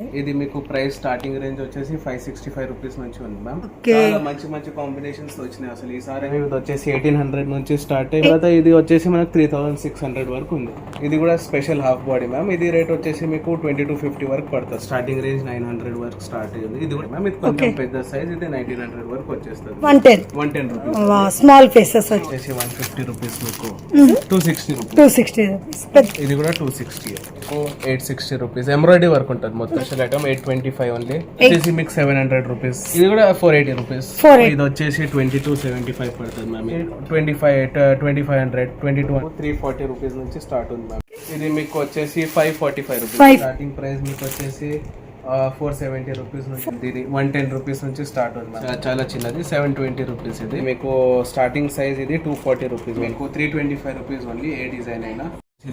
ఇది మీకు price starting range వచ్చేసి 565 రూపీస్ నుంచి ఉంది మ్యామ్. చాలా మంచి మంచి కాంబినేషన్స్ వచ్చినాయి అసలు ఈసారి. ఇది వచ్చేసి 1800 నుంచి స్టార్ట్ అయ్యి తర్వాత ఇది వచ్చేసి మనకు 3600 వరకు ఉంది. ఇది కూడా స్పెషల్ హాఫ్ బాడీ మ్యామ్. ఇది రేట్ వచ్చేసి మీకు 2250 వరకు పడుతుంది. స్టార్టింగ్ రేంజ్ 900 వరకు స్టార్ట్ అయ్యింది. ఇది కూడా మ్యామ్ ఇది కొంచెం పెద్ద సైజ్. ఇది 1900 వరకు వచ్చేస్తుంది. 110 రూపీస్. స్మాల్ ఫేసెస్ వచ్చేసి 150 రూపీస్ మీకు 260 రూపీస్. ఇది కూడా 260. 860 రూపీస్. ఎంబ్రాయిడరీ వర్క్ ఉంటుంది మొత్తం. Item 825 only. వచ్చేసి మీకు 700 రూపీస్. ఇది కూడా 480 రూపీస్. ఇది వచ్చేసి 2275 పడుతుంది మ్యామ్. 2500 22 340 రూపీస్ నుంచి స్టార్ట్ ఉంది మ్యామ్. ఇది మీకు వచ్చేసి 545 రూపీస్. స్టార్టింగ్ ప్రైస్ మీకు వచ్చేసి 470 రూపీస్ నుంచి. ఇది 110 రూపీస్ నుంచి స్టార్ట్ ఉంది. చాలా చిన్నది 720 రూపీస్. ఇది మీకు స్టార్టింగ్ సైజ్ ఇది 240 రూపీస్. మీకు 325 రూపీస్ ఓన్లీ. ఏ డిజైన్ అయినా.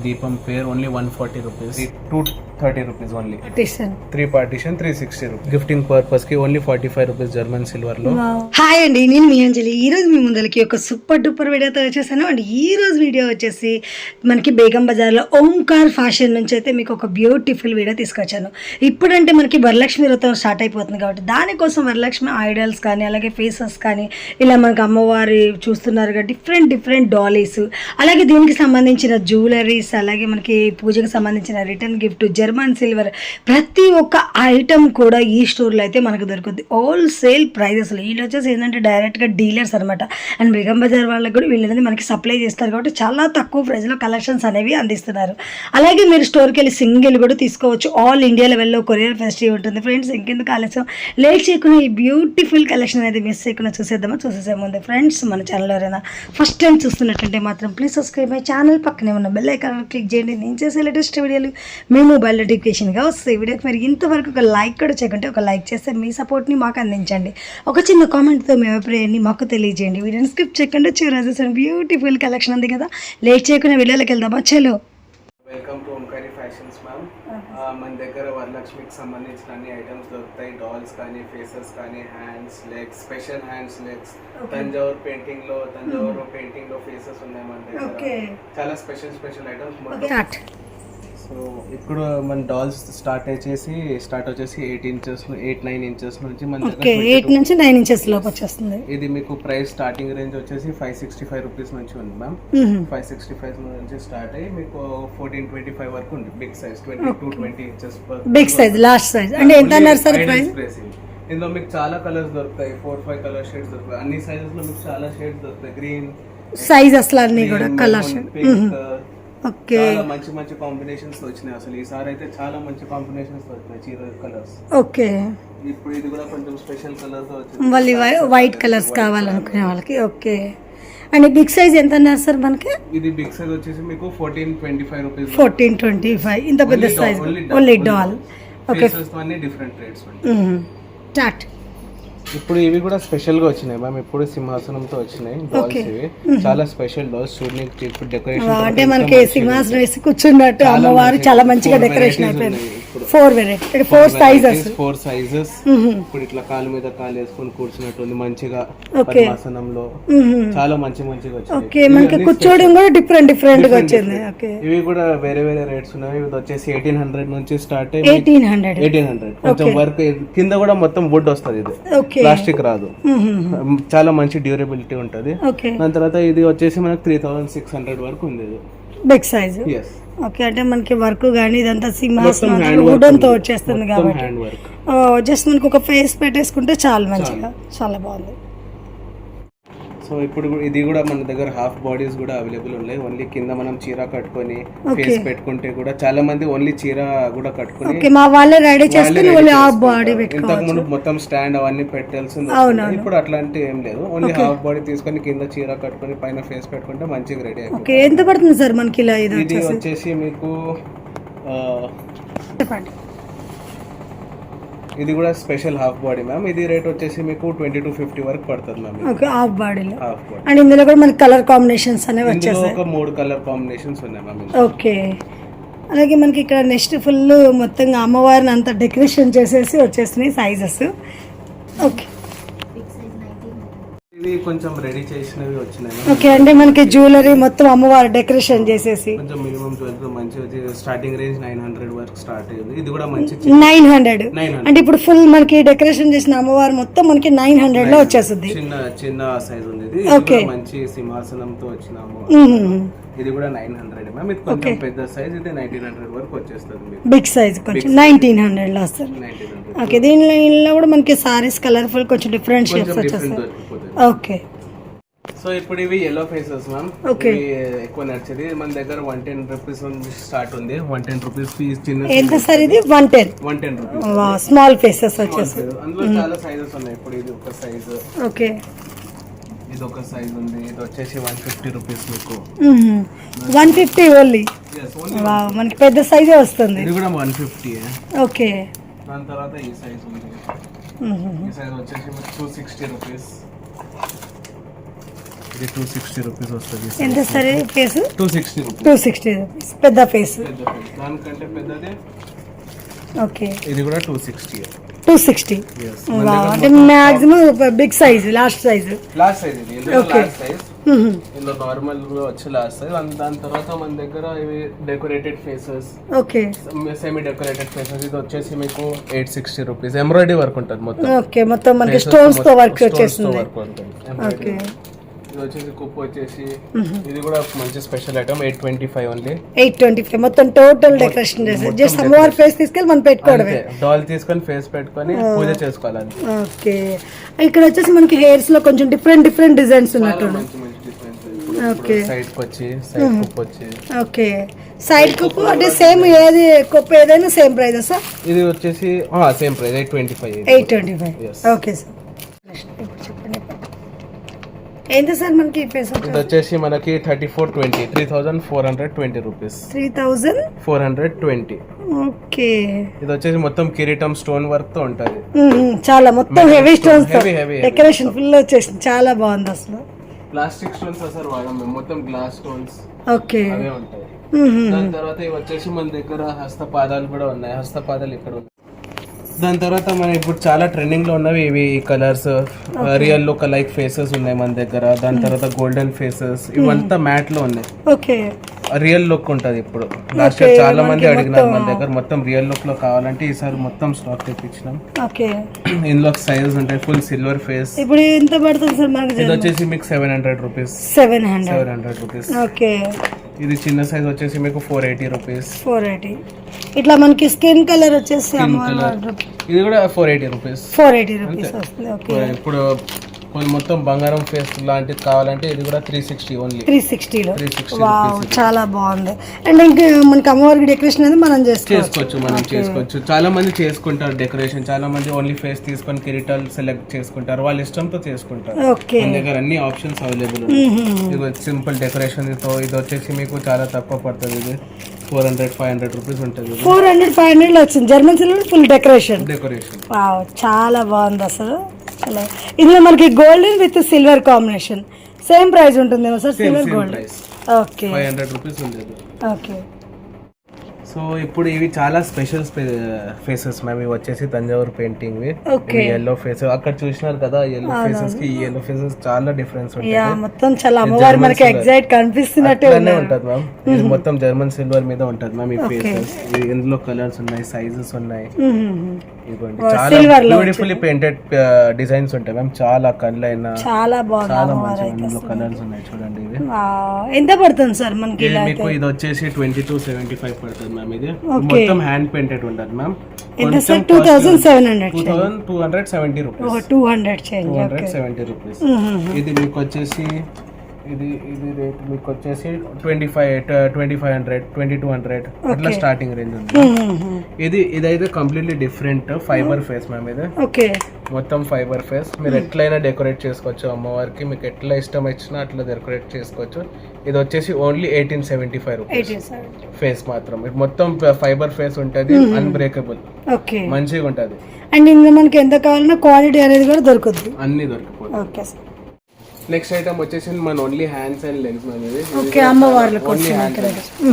దీపం pair only 140 rupees. 230 rupees only. 3 partition 360 rupees. Gifting purpose కి ఓన్లీ 45 రూపీస్ జర్మన్ సిల్వర్ లో. హాయ్ అండి, నేను మీ అంజలి. ఈ రోజు మీ ముందరికి ఒక సూపర్ డూపర్ వీడియోతో వచ్చేసాను. అండ్ ఈ రోజు వీడియో వచ్చేసి మనకి బేగం బజార్ లో ఓంకార్ ఫ్యాషన్ నుంచి అయితే మీకు ఒక బ్యూటిఫుల్ వీడియో తీసుకొచ్చాను. ఇప్పుడంటే మనకి వరలక్ష్మి వ్రతం స్టార్ట్ అయిపోతుంది కాబట్టి దానికోసం వరలక్ష్మి ఐడల్స్ కానీ అలాగే ఫేసెస్ కానీ ఇలా మనకి అమ్మవారి చూస్తున్నారు డిఫరెంట్ డాలీస్, అలాగే దీనికి సంబంధించిన జ్యువెలరీ, అలాగే మనకి పూజకు సంబంధించిన రిటర్న్ గిఫ్ట్, జర్మన్ సిల్వర్, ప్రతి ఒక్క ఐటమ్ కూడా ఈ స్టోర్లో అయితే మనకు దొరుకుతుంది. Wholesale prices. వీళ్ళు వచ్చేసి ఏంటంటే డైరెక్ట్గా డీలర్స్ అనమాట. అండ్ బేగం బజార్ వాళ్ళకి కూడా వీళ్ళు అనేది మనకి సప్లై చేస్తారు కాబట్టి చాలా తక్కువ ప్రైస్లో కలెక్షన్స్ అనేవి అందిస్తున్నారు. అలాగే మీరు స్టోర్కి వెళ్ళి సింగిల్ కూడా తీసుకోవచ్చు. ఆల్ ఇండియా లెవెల్లో కొరియర్ ఫెస్టివల్ ఉంటుంది ఫ్రెండ్స్. ఇంకెందుకు ఆలస్యం, లేట్ చేయకుండా ఈ బ్యూటిఫుల్ కలెక్షన్ అనేది మిస్ చేయకుండా చూసేసే ముందు ఫ్రెండ్స్ మన ఛానల్ ఎవరైనా ఫస్ట్ టైం చూస్తున్నట్టుంటే మాత్రం ప్లీజ్ సబ్స్క్రైబ్ మై ఛానల్. పక్కనే ఉన్న బెల్ ఐకాన్ క్లిక్ చేయండి. నేను చేసే లేటెస్ట్ వీడియోలు మీ మొబైల్ నోటిఫికేషన్గా వస్తాయి. వీడియోకి మీరు ఇంతవరకు ఒక లైక్ కూడా చేయకుంటే ఒక లైక్ చేస్తే మీ సపోర్ట్ని మాకు అందించండి. ఒక చిన్న కామెంట్తో మీ అభిప్రాయాన్ని మాకు తెలియజేయండి. వీడియోని స్కిప్ చేయకుండా చివరి బ్యూటిఫుల్ కలెక్షన్ ఉంది కదా, లేట్ చేయకుండా వీడియోలోకి వెళ్దామా. చలో. Welcome to Omkari fashions ma'am. మన దగ్గర వరలక్ష్మికి సంబంధించిన అన్ని ఐటమ్స్ దొరుకుతాయి. డాల్స్ కానీ, ఫేసెస్ కానీ, hands, legs, special hands, legs, Thanjavur painting లో ఫేసెస్ ఉన్నాయి మన దగ్గర. చాలా స్పెషల్ ఐటమ్స్. సో ఇప్పుడు మన డాల్స్ స్టార్ట్ వచ్చేసి 8 ఇంచెస్ 8-9 ఇంచెస్ నుంచి మన దగ్గర 8 నుంచి 9 ఇంచెస్ లోపు వచ్చేస్తుంది. ఇది మీకు ప్రైస్ స్టార్టింగ్ రేంజ్ వచ్చేసి 565 రూపీస్ నుంచి ఉంది మ్యామ్. 565 నుంచి స్టార్ట్ అయ్యి మీకు 1425 వరకు ఉంది. Big size 22-20 inches big size last size. అంటే ఎంత నర్సరీ ప్రైస్? ఇందులో మీకు చాలా కలర్స్ దొరుకుతాయి. 4-5 కలర్ షేడ్స్ దొరుకుతాయి. అన్ని సైజెస్ లో మీకు చాలా షేడ్స్ దొరుకుతాయి. గ్రీన్ సైజ్ అసలు అన్ని కూడా కలర్స్. చాలా మంచి కాంబినేషన్స్ వచ్చినాయి అసలు ఈసారి. అయితే చాలా మంచి కాంబినేషన్స్ వచ్చినాయి చీర కలర్స్. ఓకే. ఇప్పుడు ఇది కూడా కొంచెం స్పెషల్ కలర్స్ వచ్చింది. మళ్ళీ వైట్ కలర్స్ కావాలనుకునే వాళ్ళకి. ఓకే. అండ్ బిగ్ సైజ్ ఎంత అన్నారు సార్ మనకి? ఇది బిగ్ సైజ్ వచ్చేసి మీకు 1425 రూపీస్. 1425 ఇంత పెద్ద సైజ్ ఓన్లీ డాల్. ఓకే. అన్ని డిఫరెంట్ రేట్స్. స్టార్ట్. ఇప్పుడు ఇవి కూడా స్పెషల్ గా వచ్చినాయి మ్యామ్. ఇప్పుడు సింహాసనంతో వచ్చినాయి డాల్స్. ఇవి చాలా స్పెషల్ డాల్స్. చూడడానికి ఇప్పుడు డెకరేషన్ అంటే మనకి సింహాసనం వేసి కూర్చున్నట్టు అమ్మవారు చాలా మంచిగా డెకరేషన్ అయిపోయింది. 4 సైజెస్. ఇప్పుడు ఇట్లా కాలు మీద కాలు వేసుకొని కూర్చున్నట్టు మంచిగా పద్మాసనంలో చాలా మంచిగా వచ్చింది. మనకి కూర్చోవడం కూడా డిఫరెంట్ గా వచ్చింది. ఇవి కూడా వేరే రేట్స్ ఉన్నాయి. ఇది వచ్చేసి 1800 నుంచి స్టార్ట్ అయ్యి 1800. కొంచెం వర్క్ కింద కూడా మొత్తం వుడ్ వస్తుంది. ఇది ప్లాస్టిక్ రాదు. చాలా మంచి డ్యూరబిలిటీ ఉంటది. దాని తర్వాత ఇది వచ్చేసి మనకు 3600 వరకు ఉంది. Big size. ఓకే. అంటే మనకి వర్క్ గానీ ఇదంతా సింహాసనం వుడెన్ తో వచ్చేస్తుంది కాబట్టి జస్ట్ మనకి ఒక ఫేస్ పెట్టేసుకుంటే చాలా మంచిగా చాలా బాగుంది. సో ఇప్పుడు ఇది కూడా మన దగ్గర హాఫ్ బాడీస్ కూడా అవైలబుల్ ఉన్నాయి. ఓన్లీ కింద మనం చీర కట్టుకొని ఫేస్ పెట్టుకుంటే కూడా చాలా మంది ఓన్లీ చీర కూడా కట్టుకొని మా వాళ్ళే రెడీ చేసుకుని హాఫ్ బాడీ ఇంతకు ముందు మొత్తం స్టాండ్ అవన్నీ పెట్టాల్సింది. ఇప్పుడు అట్లాంటి ఏం లేదు. ఓన్లీ హాఫ్ బాడీ తీసుకొని కింద చీర కట్టుకొని పైన ఫేస్ పెట్టుకుంటే మంచిగా రెడీ అయిపోతుంది. ఎంత పడుతుంది సార్ మనకి ఇలా? ఇది వచ్చేసి మీకు ఇది కూడా స్పెషల్ హాఫ్ బాడీ మ్యామ్. ఇది రేట్ వచ్చేసి మీకు 2250 వరకు పడుతుంది మ్యామ్. ఓకే. హాఫ్ బాడీలో. అండ్ ఇందులో కూడా మనకి కలర్ కాంబినేషన్స్ అనేవి వచ్చేసాయి. ఒక 3 కలర్ కాంబినేషన్స్ ఉన్నాయి మ్యామ్. ఓకే. అలాగే మనకి ఇక్కడ నెక్స్ట్ ఫుల్ మొత్తంగా అమ్మవారిని అంతా డెకరేషన్ చేసేసి వచ్చేసినాయి సైజెస్. ఓకే. ఇది కొంచెం రెడీ చేసినవి వచ్చినాయి. ఓకే, అంటే మనకి జ్యువెలరీ మొత్తం అమ్మవారు డెకరేషన్ చేసేసి కొంచెం మినిమం 12 మంచి స్టార్టింగ్ రేంజ్ 900 వరకు స్టార్ట్ అయ్యింది. ఇది కూడా మంచి 900. అంటే ఇప్పుడు ఫుల్ మనకి డెకరేషన్ చేసిన అమ్మవారు మొత్తం మనకి 900 లో వచ్చేస్తుంది. చిన్న సైజ్ ఉంది. ఇది కూడా మంచి సింహాసనంతో వచ్చిన అమ్మవారు. ఇది కూడా 900 మ్యామ్. ఇది కొంచెం పెద్ద సైజ్. ఇది 1900 వరకు వచ్చేస్తుంది. బిగ్ సైజ్ కొంచెం 1900 లో వస్తుంది. 1900. ఓకే, దీనిలో కూడా మనకి సారీస్ కలర్ఫుల్ కొంచెం డిఫరెంట్ షేప్స్ వచ్చేస్తాయి. ఓకే, సో ఇప్పుడు ఇవి ఎల్లో ఫేసెస్ మ్యామ్. ఓకే, ఎక్కువ నచ్చేది మన దగ్గర 110 రూపీస్ స్టార్ట్ ఉంది. 110 రూపీస్ ఫీజ్ చిన్న. ఎంత సార్ ఇది? 110 రూపీస్. స్మాల్ ఫేసెస్ వచ్చేస్తాయి. అందులో చాలా సైజెస్ ఉన్నాయి. ఇప్పుడు ఇది ఒక సైజ్. ఓకే, ఇది ఒక సైజ్ ఉంది. ఇది వచ్చేసి 150 రూపీస్ మీకు. 150 ఓన్లీ. మనకి పెద్ద సైజే వస్తుంది. ఇది కూడా 150. ఓకే, దాని తర్వాత ఈ సైజ్ ఉంది. ఈ సైజ్ వచ్చేసి 260 రూపీస్. ఇది 260 రూపీస్ వస్తుంది. ఎంత సరే ఫేస్? 260 రూపీస్. 260 రూపీస్ పెద్ద ఫేస్. దానికంటే పెద్దది. ఓకే, ఇది కూడా 260. 260. అంటే maximum big size, last size. Last size ఇది. Last size. ఇందులో నార్మల్ వచ్చి లాస్ట్ సైజ్. దాని తర్వాత మన దగ్గర ఇవి decorated faces. Okay, semi decorated faces. ఇది వచ్చేసి మీకు 860 రూపీస్. ఎంబ్రాయిడరీ వర్క్ ఉంటుంది మొత్తం. ఓకే, మొత్తం మనకి స్టోన్స్ తో వర్క్ వచ్చేస్తుంది. ఓకే, ఇది వచ్చేసి కుప్పు వచ్చేసి ఇది కూడా మంచి స్పెషల్ ఐటమ్. 825 ఓన్లీ. 825 మొత్తం టోటల్ డెకరేషన్ చేసి జస్ట్ అమ్మవారి ఫేస్ తీసుకెళ్ళి మనం పెట్టుకోవడమే. డాల్ తీసుకొని ఫేస్ పెట్టుకొని పూజ చేసుకోవాలి. ఓకే, ఇక్కడ వచ్చేసి మనకి హెయిర్స్ లో కొంచెం డిఫరెంట్ డిజైన్స్ ఉన్నట్టు. ఓకే, సైడ్ వచ్చి సైడ్ కుప్పు వచ్చి. ఓకే, సైడ్ కుప్పు అంటే సేమ్ ఏది కుప్పు ఏదైనా సేమ్ ప్రైస్ సార్? ఇది వచ్చేసి సేమ్ ప్రైస్ 825. 825. ఓకే సార్, చెప్పండి ఎంత సార్ మనకి ఫేస్? ఇది వచ్చేసి మనకి 3420. 3420 రూపీస్. 3420. ఓకే, ఇది వచ్చేసి మొత్తం కిరీటం స్టోన్ వర్క్ తో ఉంటది. చాలా మొత్తం హెవీ స్టోన్స్ తో డెకరేషన్ ఫుల్ వచ్చేసింది. చాలా బాగుంది అసలు. ప్లాస్టిక్ స్టోన్స్ అసలు వాడము, మొత్తం గ్లాస్ స్టోన్స్. ఓకే, అవే ఉంటాయి. దాని తర్వాత ఇవి వచ్చేసి మన దగ్గర హస్తపాదాలు కూడా ఉన్నాయి. హస్తపాదాలు ఇక్కడ ఉన్నాయి. దాని తర్వాత మన ఇప్పుడు చాలా ట్రెండింగ్ లో ఉన్నవి ఇవి colours. Real look like faces ఉన్నాయి మన దగ్గర. దాని తర్వాత గోల్డెన్ ఫేసెస్. ఇవంతా మ్యాట్ లో ఉన్నాయి. ఓకే, రియల్ లుక్ ఉంటది. ఇప్పుడు లాస్ట్ ఇయర్ చాలా మంది అడిగినారు మన దగ్గర మొత్తం రియల్ లుక్ లో కావాలంటే ఈసారి మొత్తం స్టాక్ తెప్పించినాం. ఓకే, ఇందులో సైజెస్ ఉంటాయి. Full silver face. ఇప్పుడు ఎంత పడుతుంది సార్ మనకి? ఇది వచ్చేసి మీకు 700 రూపీస్. 700 రూపీస్. ఓకే, ఇది చిన్న సైజ్ వచ్చేసి మీకు 480 రూపీస్. 480. ఇట్లా మనకి స్కిన్ కలర్ వచ్చేసి ఇది కూడా 480 రూపీస్. 480 రూపీస్ వస్తుంది. ఓకే, ఇప్పుడు మొత్తం బంగారం ఫేస్ లాంటిది కావాలంటే ఇది కూడా 360 ఓన్లీ. 360 లో. వావ్, చాలా బాగుంది. అండ్ ఇంకా మనకి అమ్మవారికి డెకరేషన్ అనేది మనం చేసుకోవచ్చు. మనం చేసుకోవచ్చు. చాలా మంది చేసుకుంటారు డెకరేషన్. చాలా మంది ఓన్లీ ఫేస్ తీసుకొని కిరీటాలు సెలెక్ట్ చేసుకుంటారు. వాళ్ళ ఇష్టంతో చేసుకుంటారు. ఓకే, మన దగ్గర అన్ని ఆప్షన్స్ అవైలబుల్ ఉన్నాయి. ఇది సింపుల్ డెకరేషన్ తో ఇది వచ్చేసి మీకు చాలా తక్కువ పడుతుంది. ఇది 400-500 రూపీస్ ఉంటుంది. 400-500 లో వచ్చింది. German silver full decoration. Wow, చాలా బాగుంది అసలు. ఇందులో మనకి golden with silver combination. Same price ఉంటుందేమో sir? Silver gold. Okay, 500 rupees ఉండేది. ఓకే, సో ఇప్పుడు ఇవి చాలా స్పెషల్ ఫేసెస్ మ్యామ్. ఇవి వచ్చేసి తంజావూరు పెయింటింగ్. ఎల్లో ఫేస్ అక్కడ చూసినారు కదా. ఎల్లో ఫేసెస్ కి ఎల్లో ఫేసెస్ చాలా డిఫరెన్స్ ఉంటాయి. మొత్తం చాలా అమ్మవారు మనకి ఎగ్జాక్ట్ కనిపిస్తున్నట్టే ఉంటది మ్యామ్. ఇది మొత్తం జర్మన్ సిల్వర్ మీద ఉంటది మ్యామ్. ఈ ఫేసెస్ ఇందులో కలర్స్ ఉన్నాయి, సైజెస్ ఉన్నాయి. ఇదిగోండి, చాలా బ్యూటిఫుల్లీ పెయింటెడ్ డిజైన్స్ ఉంటాయి మ్యామ్. చాలా కళ్ళైనా చాలా బాగుంది. చాలా మంచి ఇందులో కలర్స్ ఉన్నాయి. చూడండి, ఇవి ఎంత పడుతుంది సార్ మనకి? మీకు ఇది వచ్చేసి 2275 పడుతుంది మ్యామ్. ఇది మొత్తం హ్యాండ్ పెయింటెడ్ ఉంటుంది మ్యామ్. 2770 రూపీస్. 270 రూపీస్. ఇది మీకు వచ్చేసి ఇది రేట్ మీకు వచ్చేసి 2500 2200 అట్లా స్టార్టింగ్ రేంజ్ ఉంది. ఇదైతే completely different fibre face ma'am. ఇది మొత్తం ఫైబర్ ఫేస్. మీరు ఎట్లయినా డెకరేట్ చేసుకోవచ్చు అమ్మవారికి. మీకు ఎట్లా ఇష్టం వచ్చినా అట్లా డెకరేట్ చేసుకోవచ్చు. ఇది వచ్చేసి ఓన్లీ 1875 రూపీస్ ఫేస్ మాత్రం. ఇది మొత్తం ఫైబర్ ఫేస్ ఉంటది. అన్బ్రేకబుల్, మంచిగా ఉంటది. అండ్ ఇంకా మనకి ఎంత కావాలన్నా క్వాలిటీ అనేది కూడా దొరుకుతుంది. అన్ని దొరికిపోతుంది. నెక్స్ట్ ఐటమ్ వచ్చేసి మన ఓన్లీ హ్యాండ్స్ అండ్ లెగ్స్ అనేది.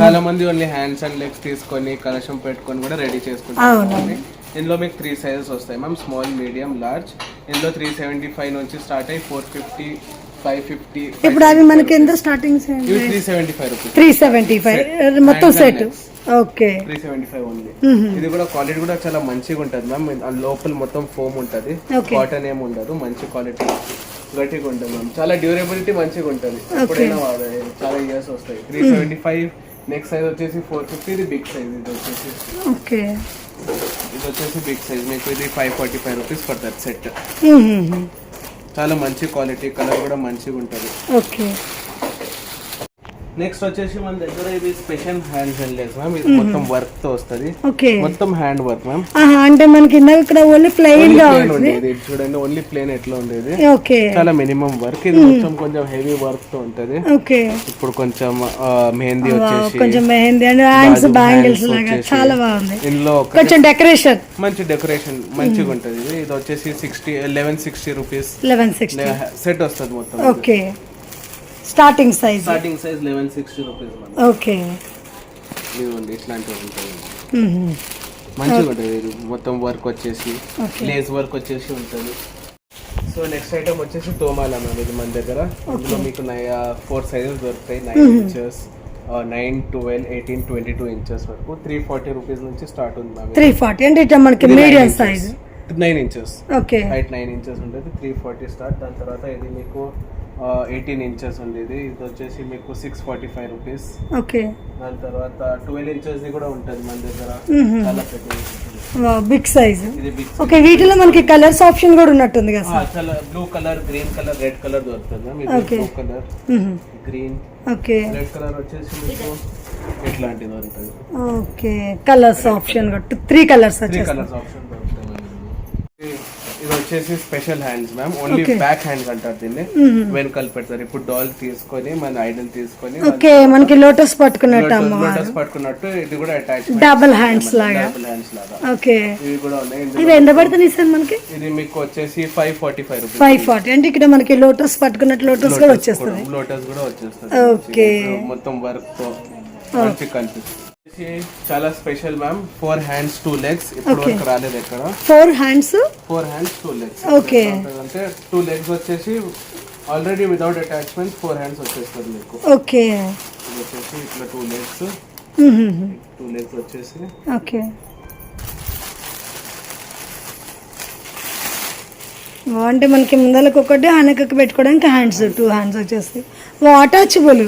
చాలా మంది ఓన్లీ హ్యాండ్స్ అండ్ లెగ్స్ తీసుకొని కలశం పెట్టుకొని కూడా రెడీ చేసుకుంటారు. ఇందులో మీకు 3 సైజెస్ వస్తాయి మ్యామ్, స్మాల్, మీడియం, లార్జ్. ఇందులో 375 నుంచి స్టార్ట్ అయ్యి 450, 550. ఇప్పుడు అవి మనకి ఎంత స్టార్టింగ్? ఇవి 375 రూపీస్. 375 మొత్తం సెట్. Okay, 375 only. ఇది కూడా క్వాలిటీ కూడా చాలా మంచిగా ఉంటుంది మ్యామ్. లోపల మొత్తం ఫోమ్ ఉంటుంది, కాటన్ ఏమి ఉండదు. మంచి క్వాలిటీ, గట్టిగా ఉంటుంది మ్యామ్. చాలా డ్యూరబిలిటీ మంచిగా ఉంటుంది, ఎప్పుడైనా వాడాలి, చాలా ఇయర్స్ వస్తాయి. 375. నెక్స్ట్ సైజ్ వచ్చేసి 450. ఇది బిగ్ సైజ్. ఇది వచ్చేసి ఓకే, ఇది వచ్చేసి బిగ్ సైజ్. మీకు ఇది 545 రూపీస్ పడుతుంది సెట్. చాలా మంచి క్వాలిటీ, కలర్ కూడా మంచిగా ఉంటుంది. ఓకే. నెక్స్ట్ వచ్చేసి మన దగ్గర ఇది special hands and legs ma'am. ఇది మొత్తం వర్క్ తో వస్తది, ఓకే, మొత్తం హ్యాండ్ వర్క్ మ్యామ్. అంటే మనకి ఇక్కడ ఓన్లీ ప్లెయిన్ గా ఉండేది. చూడండి, ఓన్లీ ప్లేన్ ఎట్లా ఉండేది. ఓకే, చాలా మినిమం వర్క్. ఇది మొత్తం కొంచెం హెవీ వర్క్ తో ఉంటది. ఓకే, ఇప్పుడు కొంచెం మెహందీ వచ్చేసి, కొంచెం మెహందీ అండ్ హ్యాండ్స్, బ్యాంగిల్స్ లాగా చాలా బాగుంది. ఇందులో కొంచెం డెకరేషన్, మంచి డెకరేషన్ మంచిగా ఉంటది. ఇది వచ్చేసి 1160 రూపీస్ 1160 సెట్ వస్తుంది మొత్తం. Okay, starting size 1160 rupees. Okay, ఇదిగోండి ఇట్లాంటివి ఉంటుంది, మంచిగా ఉంటుంది. ఇది మొత్తం వర్క్ వచ్చేసి లేస్ వర్క్ వచ్చేసి ఉంటుంది. సో నెక్స్ట్ ఐటమ్ వచ్చేసి తోమాల మ్యామ్. ఇది మన దగ్గర. ఇందులో మీకు 4 సైజెస్ దొరుకుతాయి. 9 ఇంచెస్, 9, 12, 18, 22 ఇంచెస్ వరకు 340 రూపీస్ నుంచి స్టార్ట్ ఉంది మ్యామ్. 340 అంటే ఇట్లా మనకి medium size 9 inches. Okay, height 9 inches ఉంటుంది. 340 స్టార్ట్. దాని తర్వాత ఇది మీకు 18 ఇంచెస్ ఉంది. ఇది వచ్చేసి మీకు 645 రూపీస్. ఓకే, దాని తర్వాత 12 ఇంచెస్ కూడా ఉంటుంది మన దగ్గర. చాలా పెద్దది, బిగ్ సైజ్. ఇది బిగ్. ఓకే, వీటిలో మనకి కలర్స్ ఆప్షన్ కూడా ఉన్నట్టుంది కదా సార్? చాలా blue colour, green colour, red colour దొరుకుతుంది మ్యామ్. ఇది blue colour, green, okay, red colour వచ్చేసి మీకు ఇట్లాంటిది ఉంటుంది. ఓకే, కలర్స్ ఆప్షన్ కూడా 3 కలర్స్ 3 కలర్స్ ఆప్షన్ దొరుకుతాయి మ్యామ్. ఇది వచ్చేసి special hands ma'am. Only back hands అంటారు దీన్ని, వెనకాల పెడతారు. ఇప్పుడు డాల్ తీసుకొని, మన ఐడల్ తీసుకొని, ఓకే, మనకి లోటస్ పట్టుకున్నట్టు, లోటస్ పట్టుకున్నట్టు. ఇది కూడా అటాచ్ డబుల్ హ్యాండ్స్ లాగా. ఓకే, ఇవి కూడా ఉన్నాయి. ఇది ఎంత పడుతుంది సార్ మనకి? ఇది మీకు వచ్చేసి 545 రూపీస్. 540 అంటే ఇక్కడ మనకి లోటస్ పట్టుకున్నట్టు లోటస్ కూడా వచ్చేస్తుంది. లోటస్ కూడా వచ్చేస్తుంది. ఓకే, మొత్తం వర్క్ తో మంచి కనిపిస్తుంది. చాలా స్పెషల్ మ్యామ్. 4 hands 2 legs. ఇప్పుడు వరకు రాలేదు ఎక్కడ. 4 హ్యాండ్స్ 2 లెగ్స్. ఓకే, అంటే 2 లెగ్స్ వచ్చేసి ఆల్రెడీ వితౌట్ అటాచ్మెంట్ 4 హ్యాండ్స్ వచ్చేస్తుంది మీకు. ఓకే, ఇది వచ్చేసి ఇట్లా 2 లెగ్స్. 2 లెగ్స్ వచ్చేసి ఓకే. అంటే మనకి ముందరకు ఒకటి వెనకకి పెట్టుకోవడానికి హ్యాండ్స్ 2 హ్యాండ్స్ వచ్చేసి అటాచబుల్.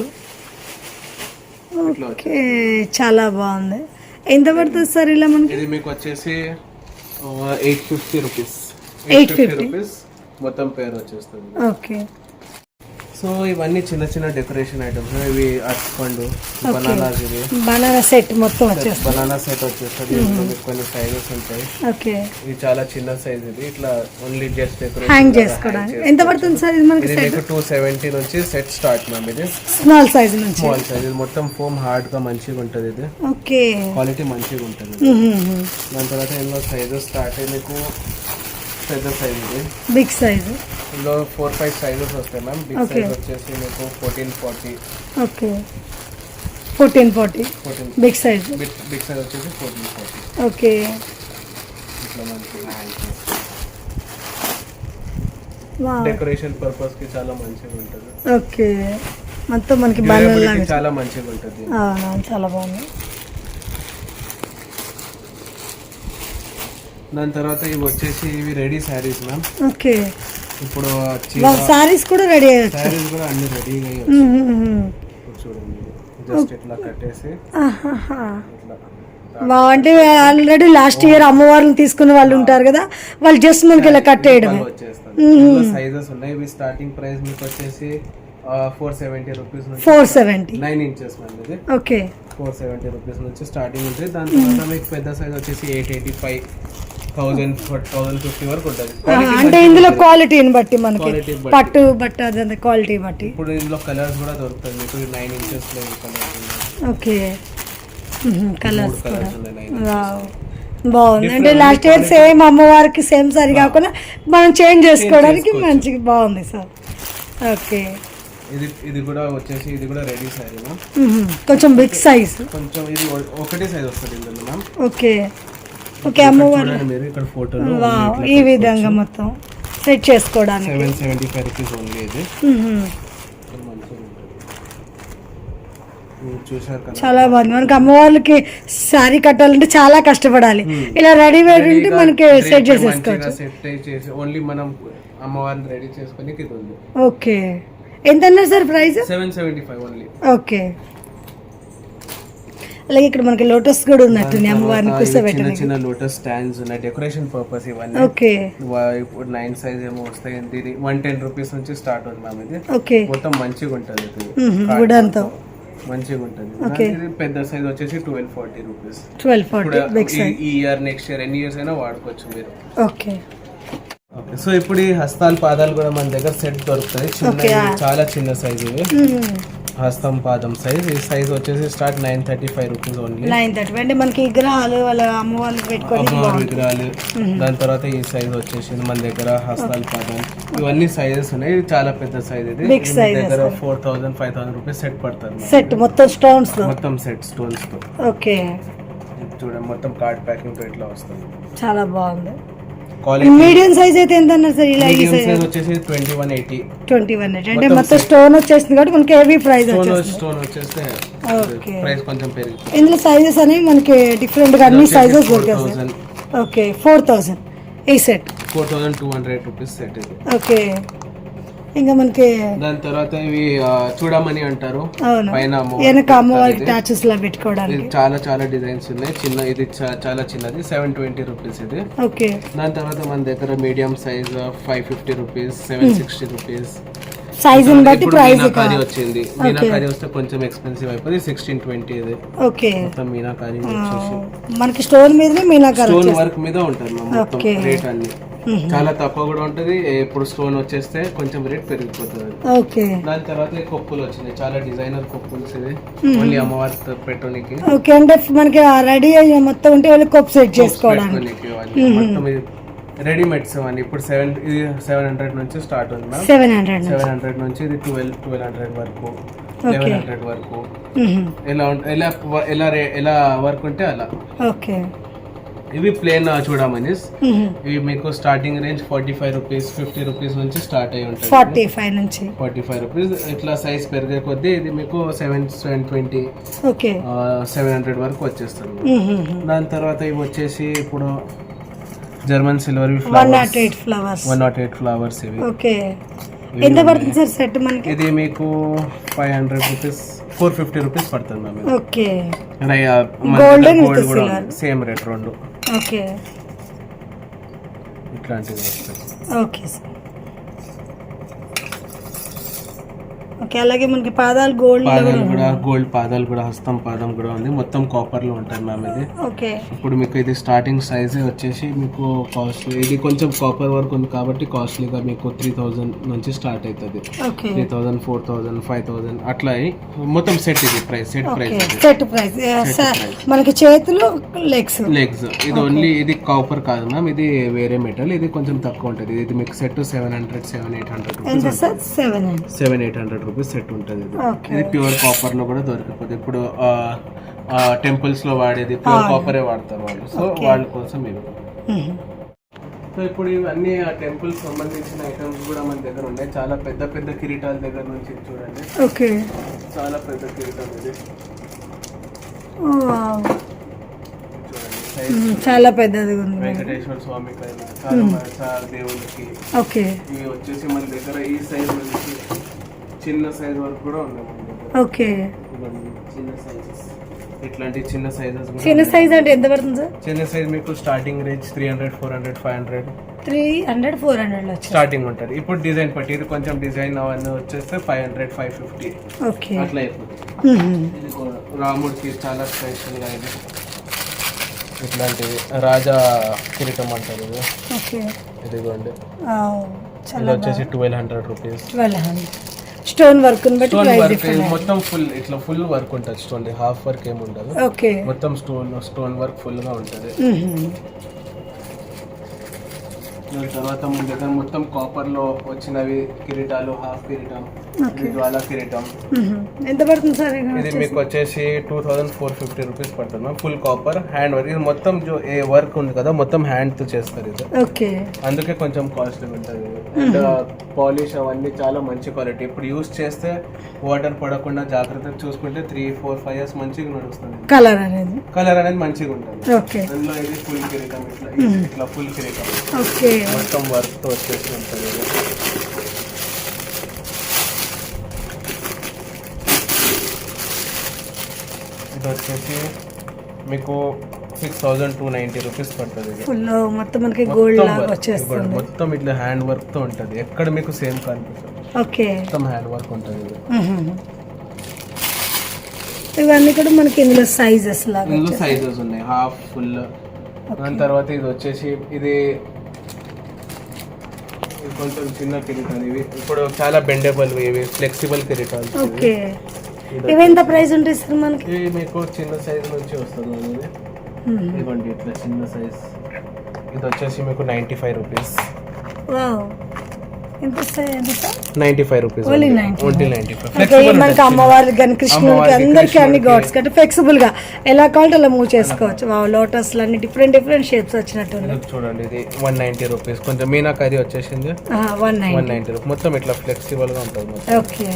ఓకే, చాలా బాగుంది. ఎంత పడుతుంది సార్ ఇలా మనకి? ఇది మీకు వచ్చేసి 850 రూపీస్. 850 రూపీస్ మొత్తం పేరు వచ్చేస్తుంది. ఓకే. సో ఇవన్నీ చిన్న చిన్న డెకరేషన్ ఐటమ్స్. ఇవి అరటిపండు, బనానాస్, ఇవి బనానా సెట్ మొత్తం వచ్చేస్తుంది. బనానా సెట్ వచ్చేస్తుంది. కొన్ని సైజెస్ ఉంటాయి. ఓకే, ఇది చాలా చిన్న సైజ్. ఇది ఇట్లా ఓన్లీ జస్ట్ డెకరేషన్ హ్యాంగ్ చేసుకోవడానికి. ఎంత పడుతుంది సార్ ఇది మనకి? ఇది మీకు 270 నుంచి సెట్ స్టార్ట్ మ్యామ్. ఇది స్మాల్ సైజ్ నుంచి. Small size. ఇది మొత్తం ఫోమ్ హార్డ్ గా మంచిగా ఉంటుంది. ఇది ఓకే, క్వాలిటీ మంచిగా ఉంటుంది. దాని తర్వాత ఇందులో సైజెస్ స్టార్ట్ అయ్యి మీకు పెద్ద సైజ్, ఇది బిగ్ సైజ్. ఇందులో 4-5 సైజెస్ వస్తాయి మ్యామ్. బిగ్ సైజ్ వచ్చేసి మీకు 1440. Okay, 1440 big size. Big size వచ్చేసి 1440. ఓకే, ఇట్లా మనకి డెకరేషన్ పర్పస్ కి చాలా మంచిగా ఉంటుంది. ఓకే, మొత్తం మనకి బనానా చాలా మంచిగా ఉంటుంది. చాలా బాగుంది. దాని తర్వాత ఇవి వచ్చేసి ఇవి రెడీ శారీస్ మ్యామ్. ఓకే, ఇప్పుడు శారీస్ కూడా రెడీ అయ్యాయి. శారీస్ కూడా అన్ని రెడీగా చూడండి. జస్ట్ ఇట్లా కట్టేసి అంటే ఆల్రెడీ లాస్ట్ ఇయర్ అమ్మవారిని తీసుకున్న వాళ్ళు ఉంటారు కదా, వాళ్ళు జస్ట్ మనకి ఇలా కట్టేయడం వచ్చేస్తారు. సైజెస్ ఉన్నాయి. ఇవి స్టార్టింగ్ ప్రైస్ మీకు వచ్చేసి 470 రూపీస్ నుంచి 470 9 ఇంచెస్ మ్యామ్. ఇది ఓకే, 470 రూపీస్ నుంచి స్టార్టింగ్ ఉంటుంది. దాని తర్వాత మీకు పెద్ద సైజ్ వచ్చేసి 885, 1050 వరకు ఉంటుంది. అంటే ఇందులో క్వాలిటీని బట్టి మనకి పట్టు బట్ట అదే క్వాలిటీ బట్టి. ఇప్పుడు ఇందులో కలర్స్ కూడా దొరుకుతుంది మీకు. 9 ఇంచెస్ లో కలర్స్. ఓకే, కలర్స్ ఉన్నాయి. బాగుంది. అంటే లాస్ట్ ఇయర్ సేమ్ అమ్మవారికి సేమ్ సారీ కాకుండా మనం చేంజ్ చేసుకోవడానికి మంచిగా బాగుంది సార్. ఓకే, ఇది కూడా వచ్చేసి ఇది కూడా రెడీ సారీ మ్యామ్. కొంచెం బిగ్ సైజ్. కొంచెం ఇది ఒకటే సైజ్ వస్తుంది ఇందులో మ్యామ్. ఓకే, ఓకే, అమ్మవారు చూడండి మీరు ఇక్కడ ఫోటోలో వావ్, ఈ విధంగా మొత్తం సెట్ చేసుకోవడానికి 775 రూపీస్ ఓన్లీ ఇది. మ్మ్. మీరు చూశారు కదా చాలా బాగుంది. మనకి అమ్మవాళ్ళకి శారీ కట్టాలంటే చాలా కష్టపడాలి, ఇలా రెడీమేడ్ ఉంటే మనకి సెట్ చేసేసుకోవచ్చు. సెట్ చేసి ఓన్లీ మనం అమ్మవారిని రెడీ చేసుకొని ఇది ఉంది. ఓకే, ఎంత అన్నారు సార్ ప్రైస్? 775 ఓన్లీ. ఓకే, అలాగే ఇక్కడ మనకి లోటస్ కూడా ఉన్నట్టుంది అమ్మవారిని చిన్న కూర్చోబెట్టడానికి. చిన్న లోటస్ స్టాండ్స్ ఉన్నాయి, డెకరేషన్ పర్పస్ ఇవన్నీ. ఓకే ఇప్పుడు 9 సైజ్ ఏమో వస్తాయి. ఇది 110 రూపీస్ నుంచి స్టార్ట్ ఉంది మ్యామ్. ఇది ఓకే, మొత్తం మంచిగా ఉంటుంది, ఇది వుడన్తో మంచిగా ఉంటుంది. ఇది పెద్ద సైజ్ వచ్చేసి 1240 రూపీస్. 1240 ఈ ఇయర్ నెక్స్ట్ ఇయర్ ఎన్ని ఇయర్స్ అయినా వాడుకోవచ్చు మీరు. ఓకే ఓకే, సో ఇప్పుడు ఈ హస్తాలు పాదాలు కూడా మన దగ్గర సెట్ దొరుకుతాయి. చిన్న చాలా చిన్న సైజ్ ఇవి. హస్తం పాదం సైజ్, ఈ సైజ్ వచ్చేసి స్టార్ట్ 935 రూపీస్ ఓన్లీ. 930 అంటే మనకి విగ్రహాలు వాళ్ళ అమ్మవాళ్ళకి పెట్టుకొని అమ్మవారి విగ్రహాలు. దాని తర్వాత ఈ సైజ్ వచ్చేసి మన దగ్గర హస్తాలు పాదం, ఇవన్నీ సైజెస్ ఉన్నాయి. ఇది చాలా పెద్ద సైజ్. ఇది మన దగ్గర 4000 5000 రూపీస్ సెట్ పడుతుంది. సెట్ మొత్తం స్టోన్స్ తో, మొత్తం సెట్ స్టోన్స్ తో. ఓకే, చూడండి మొత్తం కార్డ్ ప్యాకింగ్ తో ఇట్లా వస్తుంది. చాలా బాగుంది. క్వాలిటీ మీడియం సైజ్ అయితే ఎంత అన్నారు సార్? ఇలా ఈ సైజ్ వచ్చేసి 2180. 2180 అంటే మొత్తం స్టోన్ వచ్చేసింది కాబట్టి మనకి హెవీ ప్రైస్ వచ్చేస్తుంది. స్టోన్ వచ్చేస్తే ఓకే, ప్రైస్ కొంచెం పెరిగింది. ఇందులో సైజెస్ అనేవి మనకి డిఫరెంట్ గా అన్ని సైజెస్ దొరుకుతాయి సార్. ఓకే, 4000 ఈ సెట్. 4200 రూపీస్ సెట్ ఇది. ఓకే, ఇంకా మనకి దాని తర్వాత ఇవి చూడమని అంటారు. అవును, పైన వెనక అమ్మవారి టాచెస్ లా పెట్టుకోవడానికి ఇది చాలా చాలా డిజైన్స్ ఉన్నాయి. చిన్న ఇది చాలా చిన్నది 720 రూపీస్ ఇది. ఓకే, దాని తర్వాత మన దగ్గర medium size 550 rupees, 760 rupees. Size బట్టి ప్రైస్ మీనాకారి వచ్చింది. మీనాకారి వస్తే కొంచెం ఎక్స్పెన్సివ్ అయిపోయింది. 1620 ఇది. ఓకే, మొత్తం మీనాకారి వచ్చేసి మనకి స్టోన్ మీదనే మీనాకారి స్టోన్ వర్క్ మీద ఉంటుంది మొత్తం. రేట్ అన్ని చాలా తక్కువ కూడా ఉంటది. ఇప్పుడు స్టోన్ వచ్చేస్తే కొంచెం రేట్ పెరిగిపోతుంది. ఓకే, దాని తర్వాత ఈ కొప్పులు వచ్చినాయి, చాలా డిజైనర్ కొప్పుల్స్ ఇవి. ఓన్లీ అమ్మవారి పెట్టడానికి. ఓకే, అంటే మనకి రెడీ అయ్యి మొత్తం ఉంటే వాళ్ళు కొప్పు సెట్ చేసుకోవడానికి. మొత్తం ఇది రెడీమేడ్స్ అని. ఇప్పుడు 700 నుంచి స్టార్ట్ ఉంది మ్యామ్. 700 నుంచి ఇది 1200 వరకు, 1100 వరకు. ఎలా వర్క్ ఉంటే అలా. ఓకే, ఇవి ప్లేన్ చూడమని. ఇవి మీకు స్టార్టింగ్ రేంజ్ 45 రూపీస్, 50 రూపీస్ నుంచి స్టార్ట్ అయి ఉంటుంది. 45 రూపీస్. ఇట్లా సైజ్ పెరిగే కొద్దీ ఇది మీకు 720 ఓకే 700 వరకు వచ్చేస్తుంది. దాని తర్వాత ఇవి వచ్చేసి ఇప్పుడు జర్మన్ సిల్వర్ 108 ఫ్లవర్స్ ఇవి. ఓకే, ఎంత పడుతుంది సార్ సెట్ మనకి? ఇది మీకు 500 రూపీస్, 450 రూపీస్ పడుతుంది మ్యామ్. ఓకే, గోల్డ్ కూడా సేమ్ రేట్ రెండు. ఓకే, ఇట్లాంటివి వస్తాయి. Okay sir. ఓకే, అలాగే మనకి పాదాలు గోల్డ్ కూడా గోల్డ్ పాదాలు కూడా, హస్తం పాదం కూడా ఉంది. మొత్తం కాపర్ లో ఉంటాయి మ్యామ్ ఇది. ఓకే, ఇప్పుడు మీకు ఇది స్టార్టింగ్ సైజ్ వచ్చేసి మీకు కాస్ట్లీ, ఇది కొంచెం కాపర్ వర్క్ ఉంది కాబట్టి కాస్ట్లీగా మీకు 3000 నుంచి స్టార్ట్ అవుతుంది. 3000 4000 5000 అట్లా అయి మొత్తం సెట్. ఇది ప్రైస్ సెట్ ప్రైస్ మనకి చేతులు లెగ్స్. ఇది ఓన్లీ ఇది కాపర్ కాదు మ్యామ్, ఇది వేరే మెటల్. ఇది కొంచెం తక్కువ ఉంటుంది. ఇది మీకు సెట్ 700 700-800 రూపీస్, 700-800 రూపీస్ సెట్ ఉంటుంది. ఇది ప్యూర్ కాపర్ లో కూడా దొరికిపోతుంది. ఇప్పుడు టెంపుల్స్ లో వాడేది ప్యూర్ కాపరే వాడతారు వాళ్ళు, సో వాళ్ళ కోసం ఇవి. సో ఇప్పుడు ఇవన్నీ ఆ టెంపుల్ సంబంధించిన ఐటమ్స్ కూడా మన దగ్గర ఉన్నాయి. చాలా పెద్ద పెద్ద కిరీటాల దగ్గర నుంచి చూడండి. ఓకే, చాలా పెద్ద కిరీటం ఇది. చాలా పెద్దది ఉంది. వెంకటేశ్వర స్వామి చాలా దేవుళ్ళకి. ఓకే, ఇవి వచ్చేసి మన దగ్గర ఈ సైజ్ నుంచి చిన్న సైజ్ వరకు కూడా ఉన్నాయి మన దగ్గర. ఓకే, చిన్న సైజెస్, ఇట్లాంటి చిన్న సైజెస్. చిన్న సైజ్ అంటే ఎంత పడుతుంది సార్? చిన్న సైజ్ మీకు స్టార్టింగ్ రేంజ్ 300 400 500 300-400 స్టార్టింగ్ ఉంటుంది. ఇప్పుడు డిజైన్ బట్టి, ఇది కొంచెం డిజైన్ అవన్నీ వచ్చేస్తే 500 550 అట్లా అయిపోతుంది. రాముడికి చాలా స్పెషల్ గా ఇది ఇట్లాంటివి రాజా కిరీటం అంటారు ఇది. ఇదిగోండి, ఇది వచ్చేసి 1200 రూపీస్. స్టోన్ వర్క్ మొత్తం ఫుల్ ఇట్లా ఫుల్ వర్క్ ఉంటుంది. స్టోన్ హాఫ్ వర్క్ ఏమి ఉండదు, మొత్తం స్టోన్ వర్క్ ఫుల్ గా ఉంటుంది. దాని తర్వాత మన దగ్గర మొత్తం కాపర్ లో వచ్చినవి కిరీటాలు, హాఫ్ కిరీటం, ఓకే. జ్వాలా కిరీటం. ఎంత పడుతుంది సార్ ఇది? ఇది మీకు వచ్చేసి 2450 రూపీస్ పడుతుంది ma'am. Full copper hand work. ఇది మొత్తం ఏ వర్క్ ఉంది కదా మొత్తం హ్యాండ్ తో చేస్తారు ఇది. ఓకే. అందుకే కొంచెం కాస్ట్లీ ఉంటుంది. అండ్ పాలిష్ అవన్నీ చాలా మంచి క్వాలిటీ. ఇప్పుడు యూస్ చేస్తే వాటర్ పడకుండా జాగ్రత్తగా చూసుకుంటే 3-4-5 ఇయర్స్ మంచిగా నడుస్తుంది. కలర్ అనేది మంచిగా ఉంటుంది. ఓకే. అందులో ఇది ఫుల్ కిరీటం ఇట్లా ఫుల్ కిరీటం. ఓకే. మొత్తం వర్క్ తో వచ్చేసి ఉంటుంది. ఇది వచ్చేసి మీకు 6290 రూపీస్ పడుతుంది. ఫుల్ మొత్తం మనకి గోల్డ్ లాగా వచ్చేస్తుంది. మొత్తం ఇట్లా హ్యాండ్ వర్క్ తో ఉంటది. ఎక్కడ మీకు సేమ్ కనిపిస్తుంది. ఓకే. మొత్తం హ్యాండ్ వర్క్ ఉంటుంది. ఇవన్నీ కూడా మనకి ఇందులో సైజెస్ లాగా ఇందులో సైజెస్ ఉన్నాయి. Half, full. దాని తర్వాత ఇది వచ్చేసి ఇది కొంచెం చిన్న కిరీటాలు. ఇవి ఇప్పుడు చాలా బెండబుల్, ఇవి ఫ్లెక్సిబుల్ కిరీటాలు. ఓకే. ఇవి ఎంత ప్రైస్ ఉంటాయి సార్ మనకి? ఇవి మీకు చిన్న సైజ్ నుంచి వస్తుంది. ఇదిగోండి ఇట్లా చిన్న సైజ్. ఇది వచ్చేసి మీకు 95 రూపీస్. ఎంత సార్? 95 రూపీస్. ఓన్లీ 95. మనకి అమ్మవారికి కానీ కృష్ణుడికి అందరికి అన్ని గాడ్స్ కంటే ఫ్లెక్సిబుల్ గా ఎలా కావాలంటే అలా మూవ్ చేసుకోవచ్చు. లోటస్ అన్ని డిఫరెంట్ షేప్స్ వచ్చినట్టు చూడండి. ఇది 190 రూపీస్. కొంచెం మీనాకరి వచ్చేసింది 190 రూపీస్. మొత్తం ఇట్లా ఫ్లెక్సిబుల్ గా ఉంటుంది. ఓకే.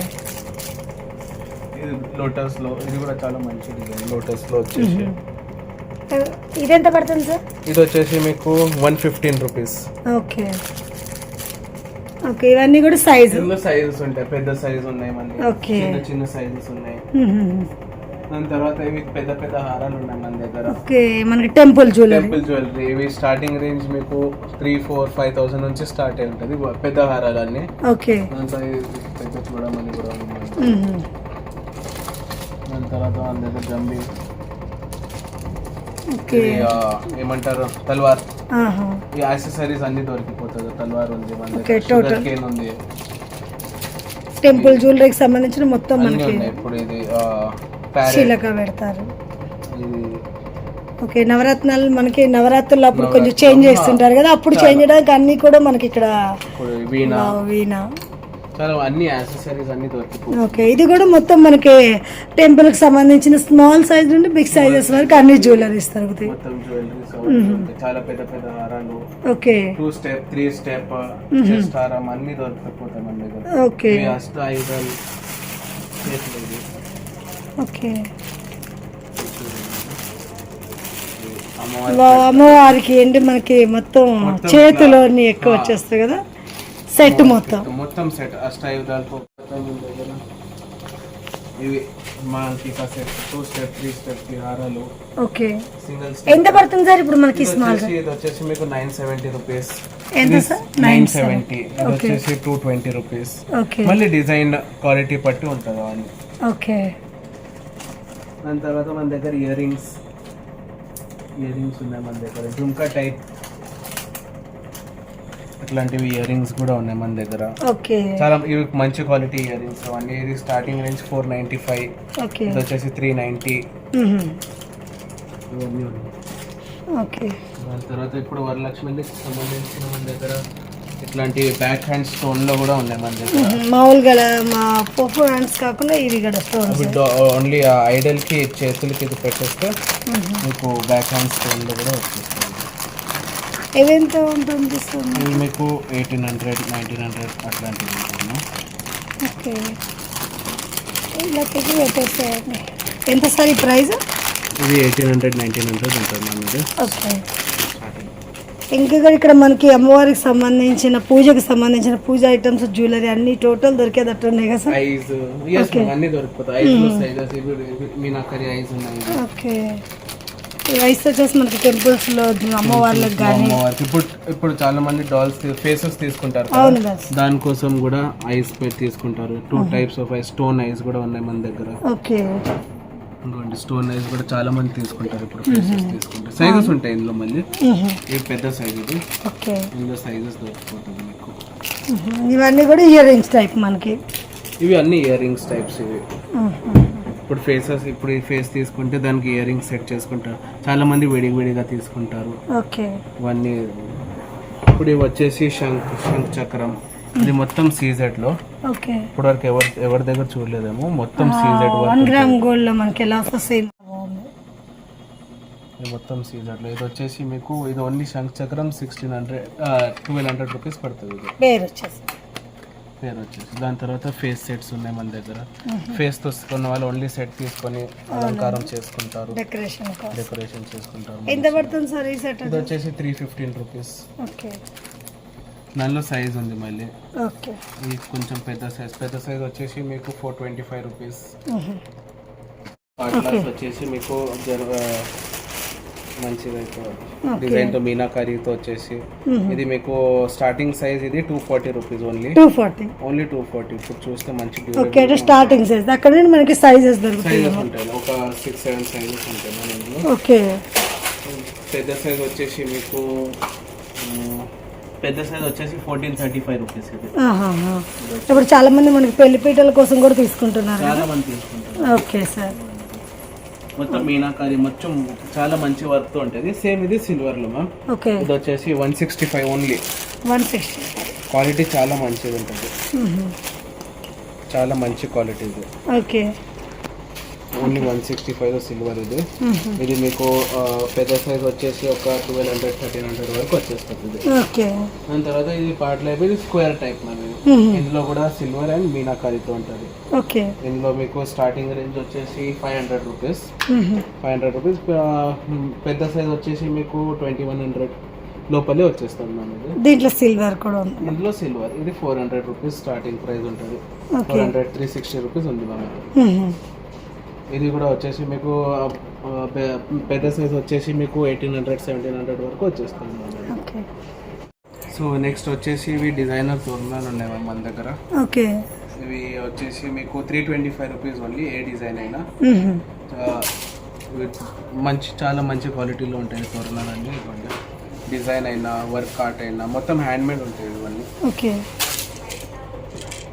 ఇది లోటస్ లో, ఇది కూడా చాలా మంచి డిజైన్. లోటస్ లో వచ్చేసి ఇది ఎంత పడుతుంది సార్? ఇది వచ్చేసి మీకు 115 రూపీస్. ఓకే. ఓకే. ఇవన్నీ కూడా సైజ్ సైజెస్ ఉంటాయి. పెద్ద సైజ్ ఉన్నాయి మన దగ్గర, చిన్న సైజెస్ ఉన్నాయి. దాని తర్వాత ఇవి పెద్ద పెద్ద హారాలు ఉన్నాయి మన దగ్గర. ఓకే. మనకి టెంపుల్ జ్యువెలరీ ఇవి స్టార్టింగ్ రేంజ్ మీకు 3-4-5,000 నుంచి స్టార్ట్ అయి ఉంటుంది పెద్ద హారాలు అన్ని. ఓకే. దాంట్లో పెద్ద చూడమని కూడా ఉన్నాయి. దాని తర్వాత మన దగ్గర జంబీ, ఏమంటారు తల్వార్, ఈ యాక్సెసరీస్ అన్ని దొరికిపోతుంది. తల్వార్ ఉంది మన దగ్గర, కేన్ ఉంది. టెంపుల్ జ్యువెలరీకి సంబంధించిన మొత్తం మనకి ఇప్పుడు ఇది శీలక పెడతారు. ఓకే. నవరత్నాలు మనకి నవరాత్రులు అప్పుడు కొంచెం చేంజ్ చేస్తుంటారు కదా, అప్పుడు చేంజ్ చేయడానికి అన్ని కూడా మనకి ఇక్కడ వీణా చాలా అన్ని యాక్సెసరీస్ అన్ని దొరికిపోతాయి. ఓకే. ఇది కూడా మొత్తం మనకి టెంపుల్ కి సంబంధించిన స్మాల్ సైజ్ నుండి బిగ్ సైజెస్ వరకు అన్ని జ్యువెలరీస్ దొరుకుతాయి. మొత్తం జ్యువెలరీస్ చాలా పెద్ద పెద్ద హారాలు. ఓకే. 2 స్టెప్ 3 స్టెప్ చెస్ట్ హారం అన్ని దొరికిపోతాయి మన దగ్గర. ఓకే. అష్ట ఐడల్ ఓకే. అమ్మవారికి ఏంటి మనకి మొత్తం చేతిలోని ఎక్కువ వచ్చేస్తాయి కదా సెట్ మొత్తం సెట్ అష్టాయుధాలకు. ఇవి మనకి సెట్ 2 స్టెప్ 3 స్టెప్ హారాలు. ఓకే. సింగిల్ ఎంత పడుతుంది సార్ ఇప్పుడు మనకి స్మాల్? ఇది వచ్చేసి మీకు 970 రూపీస్. ఎంత సార్? 970. ఇది వచ్చేసి 220 రూపీస్. ఓకే. మళ్ళీ డిజైన్ క్వాలిటీ పట్టి ఉంటుంది అవన్నీ. ఓకే. దాని తర్వాత మన దగ్గర ఇయర్ రింగ్స్ ఉన్నాయి మన దగ్గర. జుమ్కా టైప్ అట్లాంటివి ఇయర్ రింగ్స్ కూడా ఉన్నాయి మన దగ్గర. ఓకే. చాలా ఇవి మంచి క్వాలిటీ ఇయర్ రింగ్స్ అవన్నీ. ఇది స్టార్టింగ్ రేంజ్ 495. ఓకే. ఇది వచ్చేసి 390. ఇవన్నీ ఉన్నాయి. ఓకే. దాని తర్వాత ఇప్పుడు వరలక్ష్మికి సంబంధించిన మన దగ్గర ఇట్లాంటి బ్యాక్ హ్యాండ్ స్టోన్ లో కూడా ఉన్నాయి మన దగ్గర. మామూలుగా మా పోపు హ్యాండ్స్ కాకుండా ఇవి కూడా స్టోన్స్. ఓన్లీ ఐడల్ కి చేతులకి ఇది పెట్టేస్తే మీకు బ్యాక్ హ్యాండ్ స్టోన్ లో కూడా వచ్చేస్తుంది. ఎంత ఉంటుంది? ఇవి మీకు 1800-1900 అట్లాంటివి ఉంటుంది. ఓకే. ఇలా పెట్టి పెట్టేసేయండి. ఎంత సార్ ఈ ప్రైస్? ఇది 1800-1900 ఉంటుంది మనది. ఓకే. ఇంకా ఇక్కడ మనకి అమ్మవారికి సంబంధించిన పూజకి సంబంధించిన పూజ ఐటమ్స్ జ్యువెలరీ అన్ని టోటల్ దొరికేదట్టు ఉన్నాయి కదా సార్? అన్ని దొరికిపోతాయి. మీనాకరి ఐస్ ఉన్నాయి. ఓకే. ఐస్ వచ్చేసి మనకి టెంపుల్స్ లో అమ్మవార్లకు కానీ ఇప్పుడు చాలా మంది డాల్స్ ఫేసెస్ తీసుకుంటారు. దానికోసం కూడా ఐస్ పెట్టి తీసుకుంటారు. 2 types of ice. Stone ice కూడా ఉన్నాయి మన దగ్గర. ఓకే. ఇంకోండి స్టోన్ ఐస్ కూడా చాలా మంది తీసుకుంటారు. ఇప్పుడు ఫేసెస్ తీసుకుంటారు. సైజెస్ ఉంటాయి ఇందులో మళ్ళీ. ఇది పెద్ద సైజ్ ఇది. ఓకే. ఇందులో సైజెస్ దొరికిపోతుంది మీకు. ఇవన్నీ కూడా ఇయర్ రింగ్స్ టైప్ మనకి. ఇవి అన్ని ఇయర్ రింగ్స్ టైప్స్ ఇవి. ఇప్పుడు ఫేసెస్ ఇప్పుడు ఈ ఫేస్ తీసుకుంటే దానికి ఇయర్ రింగ్స్ సెట్ చేసుకుంటారు. చాలా మంది విడిగా తీసుకుంటారు. ఓకే. ఇవన్నీ ఇప్పుడు ఇవి వచ్చేసి శంఖ చక్రం. ఇది మొత్తం సీజెడ్ లో ఓకే ఇప్పుడు వరకు ఎవరి దగ్గర చూడలేదేమో, మొత్తం సీజెడ్ 1 గ్రామ్ గోల్డ్ లో మనకి ఎలా వస్తుంది? ఇది మొత్తం సీజెడ్ లో. ఇది వచ్చేసి మీకు ఇది ఓన్లీ శంఖ చక్రం 1200 రూపీస్ పడుతుంది. ఇది పేరు వచ్చేసి దాని తర్వాత ఫేస్ సెట్స్ ఉన్నాయి మన దగ్గర. ఫేస్ తో కొన్న వాళ్ళు ఓన్లీ సెట్ తీసుకొని అలంకారం చేసుకుంటారు, డెకరేషన్ చేసుకుంటారు. ఎంత పడుతుంది సార్ ఈ సెట్? ఇది వచ్చేసి 315 రూపీస్. ఓకే, దానిలో సైజ్ ఉంది మళ్ళీ. ఓకే, ఇది కొంచెం పెద్ద సైజ్ వచ్చేసి మీకు 425 రూపీస్. గ్లాస్ వచ్చేసి మీకు మంచిగా డిజైన్ తో మీనాకారీతో వచ్చేసి ఇది మీకు స్టార్టింగ్ సైజ్ ఇది 240 రూపీస్ ఓన్లీ 240. ఇప్పుడు చూస్తే మంచి స్టార్టింగ్ సైజ్ అక్కడ మనకి సైజెస్ దొరుకుతాయి. ఉంటాయి ఒక 6-7 సైజెస్ ఉంటాయి మనలో. ఓకే, పెద్ద సైజ్ వచ్చేసి మీకు 1435 రూపీస్. ఇది ఇప్పుడు చాలా మంది మనకి పెళ్లి పీటల కోసం కూడా తీసుకుంటున్నారు. చాలా మంది తీసుకుంటారు. ఓకే సార్, మొత్తం మీనాకారి మొత్తం చాలా మంచి వర్క్ తో ఉంటుంది. సేమ్ ఇది సిల్వర్ లో మ్యామ్. ఓకే, ఇది వచ్చేసి 165 ఓన్లీ. 160 క్వాలిటీ చాలా మంచిది ఉంటుంది, చాలా మంచి క్వాలిటీ ఇది. ఓకే, ఓన్లీ 165 సిల్వర్ ఇది. ఇది మీకు పెద్ద సైజ్ వచ్చేసి ఒక 1200-1300 వరకు వచ్చేస్తుంది ఇది. ఓకే, దాని తర్వాత ఇది పార్ట్ లైఫ్, ఇది స్క్వేర్ టైప్ మ్యామ్. ఇందులో కూడా సిల్వర్ అండ్ మీనాకారితో ఉంటుంది. ఓకే, ఇందులో మీకు స్టార్టింగ్ రేంజ్ వచ్చేసి 500 రూపీస్. 500 రూపీస్. పెద్ద సైజ్ వచ్చేసి మీకు 2100 లోపలే వచ్చేస్తుంది మ్యామ్. ఇది దీంట్లో సిల్వర్ కూడా ఉంది. ఇందులో సిల్వర్ ఇది 400 రూపీస్ స్టార్టింగ్ ప్రైస్ ఉంటుంది. 360 రూపీస్ ఉంది మ్యామ్. ఇది కూడా వచ్చేసి మీకు పెద్ద సైజ్ వచ్చేసి మీకు 1800-1700 వరకు వచ్చేస్తుంది. సో నెక్స్ట్ వచ్చేసి ఇవి డిజైనర్ తోరణాలు ఉన్నాయి మ్యామ్ మన దగ్గర. ఓకే, ఇవి వచ్చేసి మీకు 325 రూపీస్ ఓన్లీ. ఏ డిజైన్ అయినా చాలా మంచి క్వాలిటీలో ఉంటాయి తోరణాలు అన్నీ. ఇవ్వండి, డిజైన్ అయినా వర్క్ ఆర్ట్ అయినా మొత్తం హ్యాండ్ మేడ్ ఉంటాయి ఇవన్నీ. ఓకే,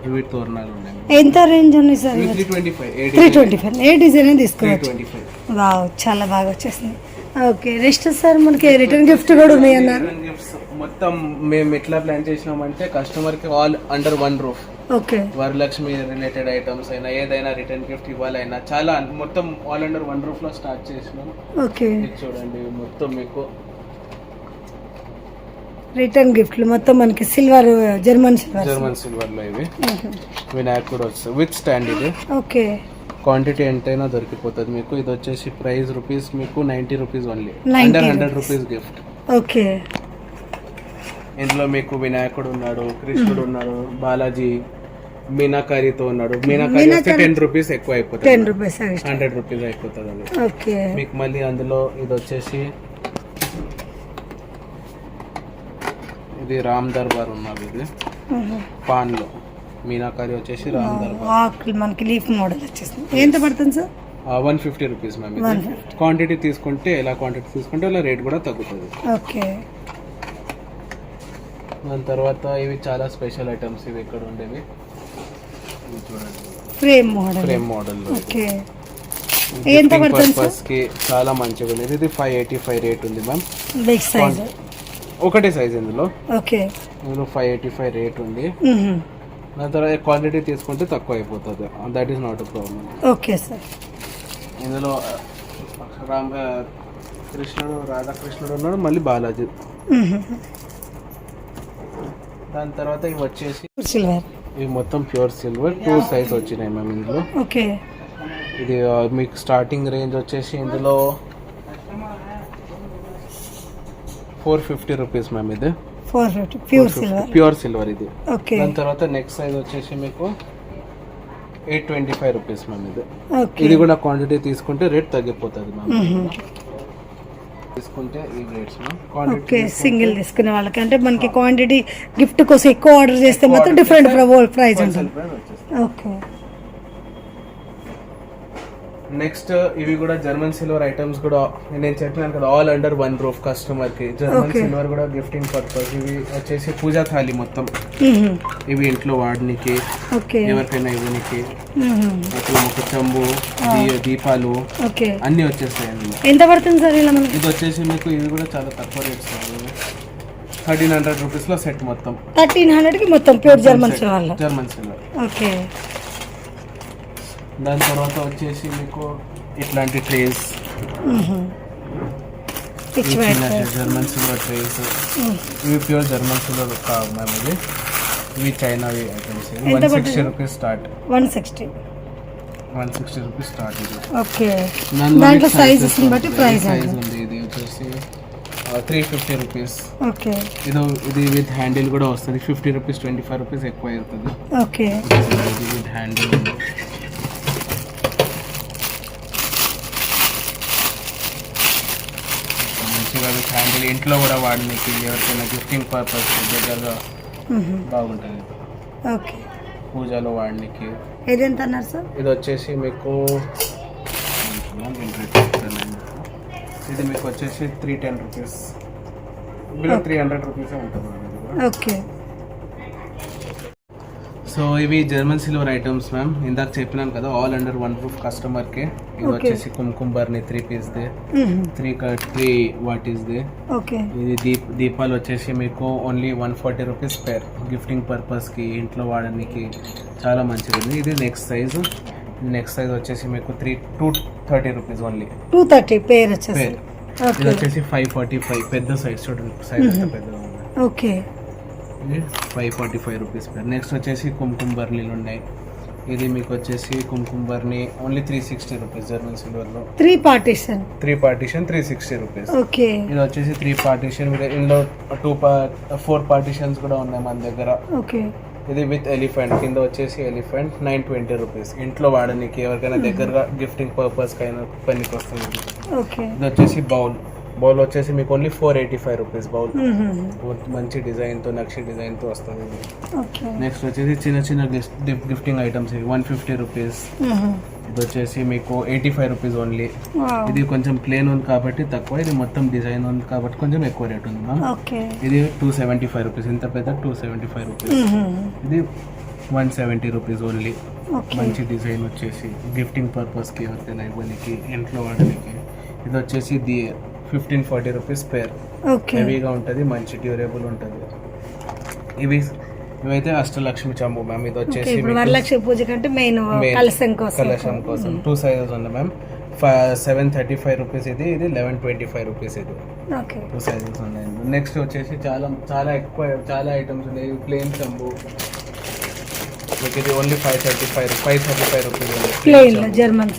ఇవి తోరణాలు ఉన్నాయి. ఎంత రేంజ్ ఉంది సార్? 325. ఏ డిజైన్ తీసుకోవచ్చు. వావ్, చాలా బాగా వచ్చేసింది. ఓకే, నెక్స్ట్ సార్ మనకి రిటర్న్ గిఫ్ట్ కూడా ఉన్నాయి అన్నారు. మొత్తం మేము ఎట్లా ప్లాన్ చేసినామంటే కస్టమర్ కి all under one roof. Okay, Varalakshmi related items అయినా ఏదైనా రిటర్న్ గిఫ్ట్ ఇవ్వాలైనా చాలా మొత్తం ఆల్ అండర్ వన్ రూఫ్ లో స్టార్ట్ చేసినాం. ఓకే, చూడండి మొత్తం మీకు రిటర్న్ గిఫ్ట్లు మొత్తం మనకి సిల్వర్, జర్మన్ సిల్వర్ లో ఇవి వినాయక్ కూడా వస్తుంది విత్ స్టాండ్. ఇది ఓకే, క్వాంటిటీ ఎంతైనా దొరికిపోతుంది మీకు. ఇది వచ్చేసి ప్రైస్ రూపీస్ మీకు 90 rupees only, under 100 rupees gift. Okay, ఇందులో మీకు వినాయకుడు ఉన్నాడు, కృష్ణుడు ఉన్నాడు, బాలాజీ మీనాకారితో ఉన్నాడు. మీనాకారి వస్తే 10 రూపీస్ ఎక్కువ అయిపోతుంది, 10 రూపీస్ 100 రూపీస్ అయిపోతుంది అది. ఓకే, మీకు మళ్ళీ అందులో ఇది వచ్చేసి ఇది రామ్ దర్బార్ ఉన్నది. ఇది పాన్ లో మీనాకారి వచ్చేసి రామ్ దర్బార్ మనకి లీఫ్ మోడల్ వచ్చేసింది. ఎంత పడుతుంది సార్? 150 rupees ma'am. ఇది క్వాంటిటీ తీసుకుంటే అలా రేట్ కూడా తగ్గుతుంది. ఓకే, దాని తర్వాత ఇవి చాలా స్పెషల్ ఐటమ్స్ ఇవి ఇక్కడ ఉండేవి. ఇవి చూడండి, ఫ్రేమ్ మోడల్. ఓకే, ఎంత పడుతుంది పర్పస్ కి చాలా మంచిగా ఉంది. ఇది 585 రేట్ ఉంది మ్యామ్. బిగ్ సైజ్, ఒకటే సైజ్ ఇందులో. ఓకే, ఇందులో 585 రేట్ ఉంది. దాని తర్వాత క్వాంటిటీ తీసుకుంటే తక్కువ అయిపోతుంది. That is not a problem. Okay sir, ఇందులో రాధాకృష్ణుడు ఉన్నాడు, మళ్ళీ బాలాజీ. దాని తర్వాత ఇవి వచ్చేసి సిల్వర్. ఇవి మొత్తం ప్యూర్ సిల్వర్ 2 సైజ్ వచ్చినాయి మ్యామ్ ఇందులో. ఓకే, ఇది మీకు స్టార్టింగ్ రేంజ్ వచ్చేసి ఇందులో 450 రూపీస్ మ్యామ్. ఇది 450 ప్యూర్ సిల్వర్ ఇది. ఓకే, దాని తర్వాత నెక్స్ట్ సైజ్ వచ్చేసి మీకు 825 రూపీస్ మ్యామ్. ఇది కూడా క్వాంటిటీ తీసుకుంటే రేట్ తగ్గిపోతుంది మ్యామ్. తీసుకుంటే ఈ రేట్స్ ఓకే, సింగిల్ తీసుకునే వాళ్ళకి అంటే మనకి క్వాంటిటీ గిఫ్ట్ కోసం ఎక్కువ ఆర్డర్ చేస్తే మాత్రం డిఫరెంట్ ప్రైస్ ఉంటుంది. ఓకే, నెక్స్ట్ ఇవి కూడా జర్మన్ సిల్వర్ ఐటమ్స్ కూడా నేను చెప్పినాను కదా, all under one roof customer కి. జర్మన్ సిల్వర్ కూడా గిఫ్టింగ్ పర్పస్. ఇవి వచ్చేసి పూజా థాలి మొత్తం. ఇవి ఇంట్లో వాడనికి, ఎవరికైనా ఇవ్వనికి, అట్లా ఒక చెంబు, దీపాలు అన్ని వచ్చేస్తాయి అందులో. ఎంత పడుతుంది సార్ ఇలా? ఇది వచ్చేసి మీకు ఇవి కూడా చాలా తక్కువ రేట్స్. 1300 రూపీస్ లో సెట్ మొత్తం 1300 కి మొత్తం pure German silver. German silver. Okay. దాని తర్వాత వచ్చేసి మీకు ఇట్లాంటి ట్రేస్, జర్మన్ సిల్వర్ ట్రేస్. ఇవి ప్యూర్ జర్మన్ సిల్వర్ కావు మ్యామ్, ఇవి China items. 160 rupees start. 160 rupees start ఇది. ఓకే. దాంట్లో సైజెస్ బట్టి ప్రైస్ ఉంది. ఇది వచ్చేసి 350 రూపీస్. ఓకే. ఇది విత్ హ్యాండిల్ కూడా వస్తుంది. 50 రూపీస్ 25 రూపీస్ ఎక్కువ అవుతుంది. ఓకే. ఇది విత్ హ్యాండిల్. మంచిగా విత్ హ్యాండిల్ ఇంట్లో కూడా వాడడానికి, ఎవరికైనా గిఫ్టింగ్ పర్పస్ దగ్గరగా బాగుంటుంది. ఓకే. పూజలో వాడడానికి. ఇది ఎంత అన్నారు సార్? ఇది వచ్చేసి మీకు ఇది మీకు వచ్చేసి 310 రూపీస్. బిలో 300 రూపీస్ ఉంటుంది. ఓకే. సో ఇవి జర్మన్ సిల్వర్ ఐటమ్స్ మ్యామ్. ఇందాక చెప్పినాను కదా, ఆల్ అండర్ వన్ రూఫ్ కస్టమర్కి. ఇది వచ్చేసి కుంకుమ బర్ని 3 పీస్ దే, 3 వాటీస్ దే. ఓకే. ఇది దీపాలు వచ్చేసి మీకు ఓన్లీ 140 రూపీస్ పేర్. గిఫ్టింగ్ పర్పస్కి, ఇంట్లో వాడడానికి చాలా మంచిది. ఇది నెక్స్ట్ సైజ్ వచ్చేసి మీకు 230 రూపీస్ ఓన్లీ. 230 పేర్ వచ్చేసి. ఇది వచ్చేసి 545 పెద్ద సైజ్. చూడండి సైజ్ ఎంత పెద్దగా ఉంది. ఓకే. ఇది 545 రూపీస్ పేర్. నెక్స్ట్ వచ్చేసి కుంకుమ బర్నీలు ఉన్నాయి. ఇది మీకు వచ్చేసి కుంకుమ బర్నీ ఓన్లీ 360 రూపీస్ జర్మన్ సిల్వర్లో. 3 పార్టీషన్ 360 రూపీస్. ఓకే. ఇది వచ్చేసి 3 పార్టీషన్. ఇందులో 4 పార్టీషన్స్ కూడా ఉన్నాయి మన దగ్గర. ఓకే. ఇది విత్ ఎలిఫెంట్. కింద వచ్చేసి ఎలిఫెంట్ 920 రూపీస్. ఇంట్లో వాడడానికి, ఎవరికైనా దగ్గరగా గిఫ్టింగ్ పర్పస్ కైనా పనికి వస్తుంది. ఇది వచ్చేసి బౌల్ వచ్చేసి మీకు ఓన్లీ 485 రూపీస్ బౌల్. మంచి డిజైన్తో, నక్షి డిజైన్తో వస్తుంది. నెక్స్ట్ వచ్చేసి చిన్న గిఫ్టింగ్ ఐటమ్స్ 150 రూపీస్. ఇది వచ్చేసి మీకు 85 రూపీస్ ఓన్లీ. ఇది కొంచెం ప్లేన్ ఉంది కాబట్టి తక్కువ, ఇది మొత్తం డిజైన్ ఉంది కాబట్టి కొంచెం ఎక్కువ రేట్ ఉంది మ్యామ్. ఇది 275 రూపీస్. ఇంత పెద్ద 275 రూపీస్. ఇది 170 రూపీస్ ఓన్లీ. మంచి డిజైన్ వచ్చేసి గిఫ్టింగ్ పర్పస్కి, ఎవరికైనా ఇవ్వడానికి, ఇంట్లో వాడడానికి. ఇది వచ్చేసి 1540 రూపీస్ పేర్. హెవీగా ఉంటుంది, మంచి డ్యూరేబుల్ ఉంటుంది. ఇవైతే అష్టలక్ష్మి చంబు మ్యామ్. ఇది వచ్చేసి వరలక్ష్మి పూజ కంటే మెయిన్ కలశం కోసం 2 సైజెస్ ఉన్నాయి మ్యామ్. 735 రూపీస్ ఇది 1125 రూపీస్ ఇది. 2 సైజెస్ ఉన్నాయి. నెక్స్ట్ వచ్చేసి చాలా ఐటమ్స్ ఉన్నాయి. ప్లేన్ చంబు మీకు ఇది ఓన్లీ 535 రూపీస్. జర్మన్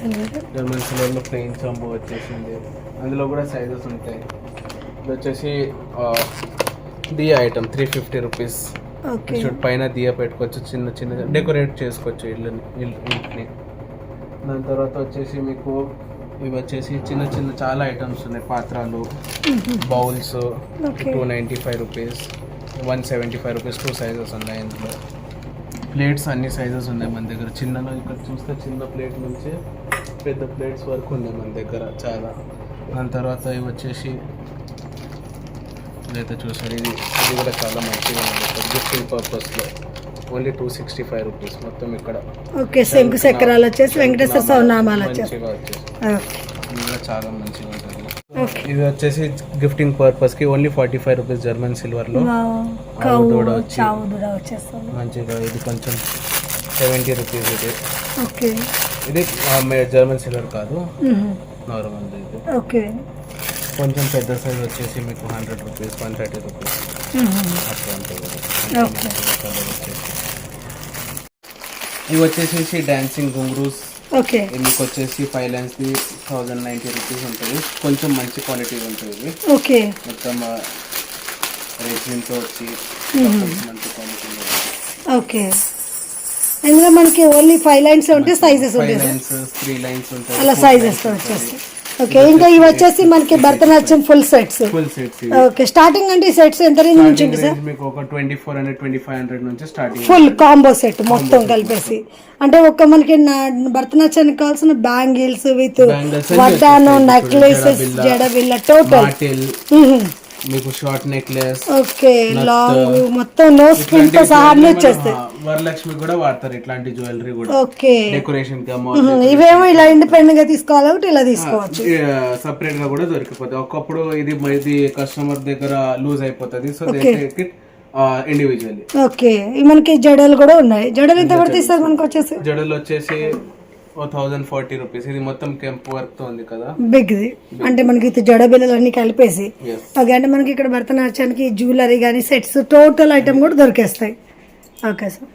సిల్వర్లో ప్లేన్ చంబు వచ్చేసింది. అందులో కూడా సైజెస్ ఉంటాయి. ఇది వచ్చేసి దియా ఐటమ్ 350 రూపీస్. పైన దియా పెట్టుకోవచ్చు, చిన్న డెకరేట్ చేసుకోవచ్చు ఇంటిని. దాని తర్వాత వచ్చేసి మీకు ఇవి వచ్చేసి చిన్న చాలా ఐటమ్స్ ఉన్నాయి. పాత్రలు, బౌల్స్ 295 రూపీస్, 175 రూపీస్. 2 సైజెస్ ఉన్నాయి ఇందులో. ప్లేట్స్ అన్ని సైజెస్ ఉన్నాయి మన దగ్గర. చిన్నలో ఇక్కడ చూస్తే చిన్న ప్లేట్ నుంచి పెద్ద ప్లేట్స్ వరకు ఉన్నాయి మన దగ్గర చాలా. దాని తర్వాత ఇవి వచ్చేసి ఇదైతే చూసారు, ఇది కూడా చాలా మంచిగా ఉంది గిఫ్టింగ్ పర్పస్లో. ఓన్లీ 265 రూపీస్ మొత్తం ఇక్కడ. ఓకే. శంకు చక్రాలు వచ్చేసి వెంకటేశ్వర స్వామి మంచిగా వచ్చేసి ఇది కూడా చాలా మంచిగా ఉంటుంది. ఇది వచ్చేసి గిఫ్టింగ్ పర్పస్కి ఓన్లీ 45 రూపీస్ జర్మన్ సిల్వర్లో. మంచిగా ఇది కొంచెం 70 రూపీస్ ఇది. ఇది జర్మన్ సిల్వర్ కాదు, నార్మల్ ఇది. కొంచెం పెద్ద సైజ్ వచ్చేసి మీకు 100 రూపీస్, 130 రూపీస్ అట్లా ఉంటుంది. ఇవి వచ్చేసి డాన్సింగ్ గుంగ్రూస్. మీకు వచ్చేసి 5 లైన్స్ 1090 రూపీస్ ఉంటుంది. కొంచెం మంచి క్వాలిటీ ఉంటుంది. మొత్తం రెజిన్తో వచ్చి మంచి క్వాలిటీ. ఓకే. ఇందులో మనకి ఓన్లీ 5 లైన్స్ ఉంటాయి, సైజెస్ ఉంటాయి. 3 లైన్స్ ఉంటాయి, అలా సైజెస్ వచ్చేసి. ఓకే. ఇంకా ఇవి వచ్చేసి మనకి Bharatanatyam full sets. Okay. Starting అంటే ఈ సెట్స్ ఎంత రేంజ్ నుంచి ఉంటుంది సార్? మీకు ఒక 2400-2500 నుంచి స్టార్టింగ్. ఫుల్ కాంబో సెట్ మొత్తం కలిపేసి. అంటే ఒక మనకి భరతనాట్యానికి కావాల్సిన బ్యాంగిల్స్ విత్ వడ్డాను, నెక్లెసెస్, జడబిల్ల టోటల్. మీకు షార్ట్ నెక్లెస్, ఓకే, లాంగ్ మొత్తం నో స్కిన్ తో సహా అన్ని వచ్చేస్తాయి. వరలక్ష్మి కూడా వాడతారు ఇట్లాంటి జ్యువెలరీ కూడా ఓకే డెకరేషన్ కి ఇవేమో ఇలా ఇండిపెండెంట్ గా తీసుకోవాలి కాబట్టి ఇలా తీసుకోవచ్చు సపరేట్ గా కూడా దొరికిపోతాయి. ఒకప్పుడు ఇది కస్టమర్ దగ్గర లూజ్ అయిపోతుంది, so they take it individually. Okay మనకి జడలు కూడా ఉన్నాయి. జడలు ఎంత పడితే ఇస్తారు మనకు వచ్చేసి? జడలు వచ్చేసి 1040 రూపీస్. ఇది మొత్తం కెంప్ వర్క్ తో ఉంది కదా, బిగ్ది. అంటే మనకి ఇది జడ బిల్లలు అన్ని కలిపేసి Yes. ఓకే. అంటే మనకి ఇక్కడ భరతనాట్యానికి జ్యువెలరీ కానీ సెట్స్ టోటల్ ఐటమ్ కూడా దొరికేస్తాయి. Okay sir.